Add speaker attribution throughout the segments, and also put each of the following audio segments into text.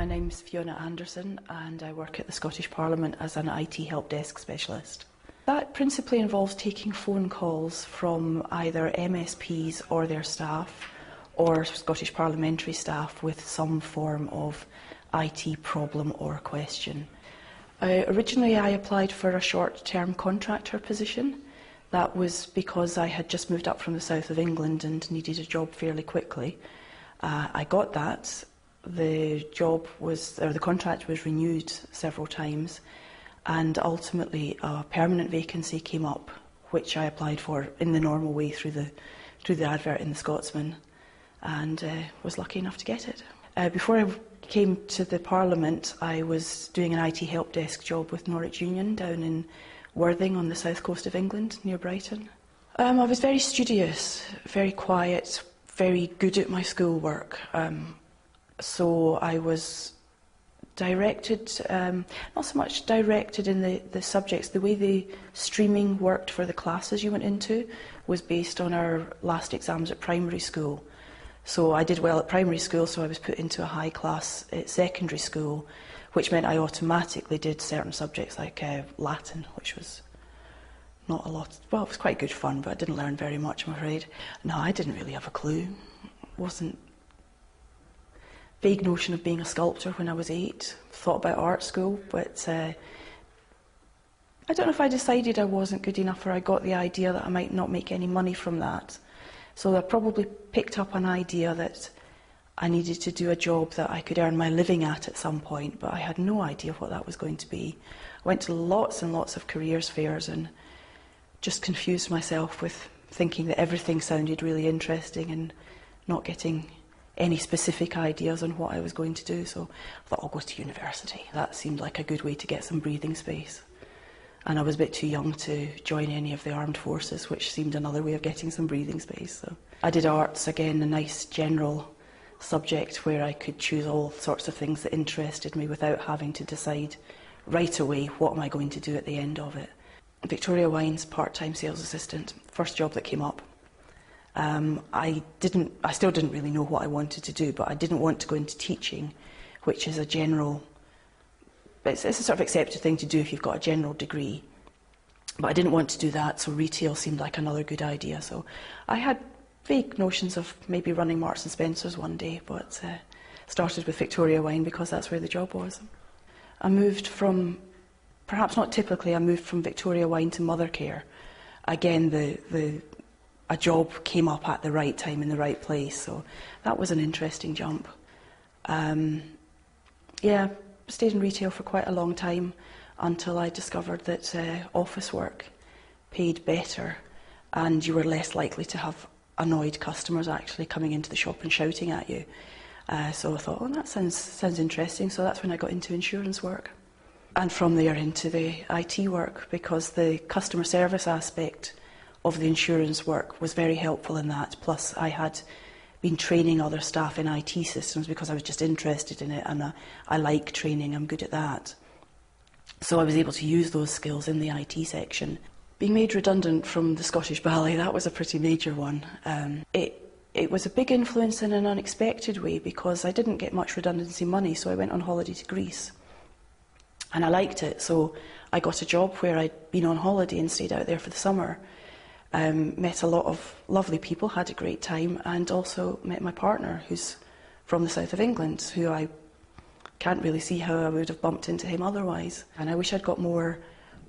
Speaker 1: name's Fiona Anderson and I work at the Scottish Parliament as an IT help desk specialist. That principally involves taking phone calls from either MSPs or their staff or Scottish parliamentary staff with some form of IT problem or question. Originally I applied for a short-term contractor position. That was because I had just moved up from the south of England and needed a job fairly quickly. I got that. The contract was renewed several times, and ultimately a permanent vacancy came up, which I applied for in the normal way through the advert in the Scotsman, and was lucky enough to get it. Before I came to the Parliament, I was doing an IT help desk job with Norwich Union down in Worthing on the south coast of England, near Brighton. I was very studious, very quiet, very good at my schoolwork. So I was directed, not so much directed in the subjects. The way the streaming worked for the classes you went into was based on our last exams at primary school. So I did well at primary school, so I was put into a high class at secondary school, which meant I automatically did certain subjects like Latin, which was not a lot. Well, it was quite good fun, but I didn't learn very much, I'm afraid. No, I didn't really have a clue. Wasn't vague notion of being a sculptor when I was 8. Thought about art school, but I don't know if I decided I wasn't good enough or I got the idea that I might not make any money from that. So I probably picked up an idea that I needed to do a job that I could earn my living at some point, but I had no idea what that was going to be. I went to lots and lots of careers fairs and just confused myself with thinking that everything sounded really interesting and not getting any specific ideas on what I was going to do. So I thought, I'll go to university. That seemed like a good way to get some breathing space. And I was a bit too young to join any of the armed forces, which seemed another way of getting some breathing space. So I did arts, again, a nice general subject where I could choose all sorts of things that interested me without having to decide right away what am I going to do at the end of it. Victoria Wines, part-time sales assistant, first job that came up. I still didn't really know what I wanted to do, but I didn't want to go into teaching, which is a general, it's a sort of accepted thing to do if you've got a general degree. But I didn't want to do that, so retail seemed like another good idea. So I had vague notions of maybe running Marks and Spencer's one day, but started with Victoria Wine because that's where the job was. I moved from, perhaps not typically, I moved from Victoria Wine to Mothercare. Again, a job came up at the right time in the right place, so that was an interesting jump. Yeah, stayed in retail for quite a long time until I discovered that office work paid better and you were less likely to have annoyed customers actually coming into the shop and shouting at you. So I thought, oh, that sounds interesting, so that's when I got into insurance work. And from there into the IT work, because the customer service aspect of the insurance work was very helpful in that. Plus I had been training other staff in IT systems because I was just interested in it, and I like training, I'm good at that. So I was able to use those skills in the IT section. Being made redundant from the Scottish Ballet, that was a pretty major one. It was a big influence in an unexpected way because I didn't get much redundancy money, so I went on holiday to Greece. And I liked it, so I got a job where I'd been on holiday and stayed out there for the summer. Met a lot of lovely people, had a great time, and also met my partner, who's from the south of England, who I can't really see how I would have bumped into him otherwise. And I wish I'd got more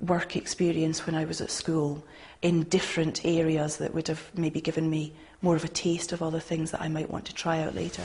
Speaker 1: work experience when I was at school in different areas that would have maybe given me more of a taste of other things that I might want to try out later.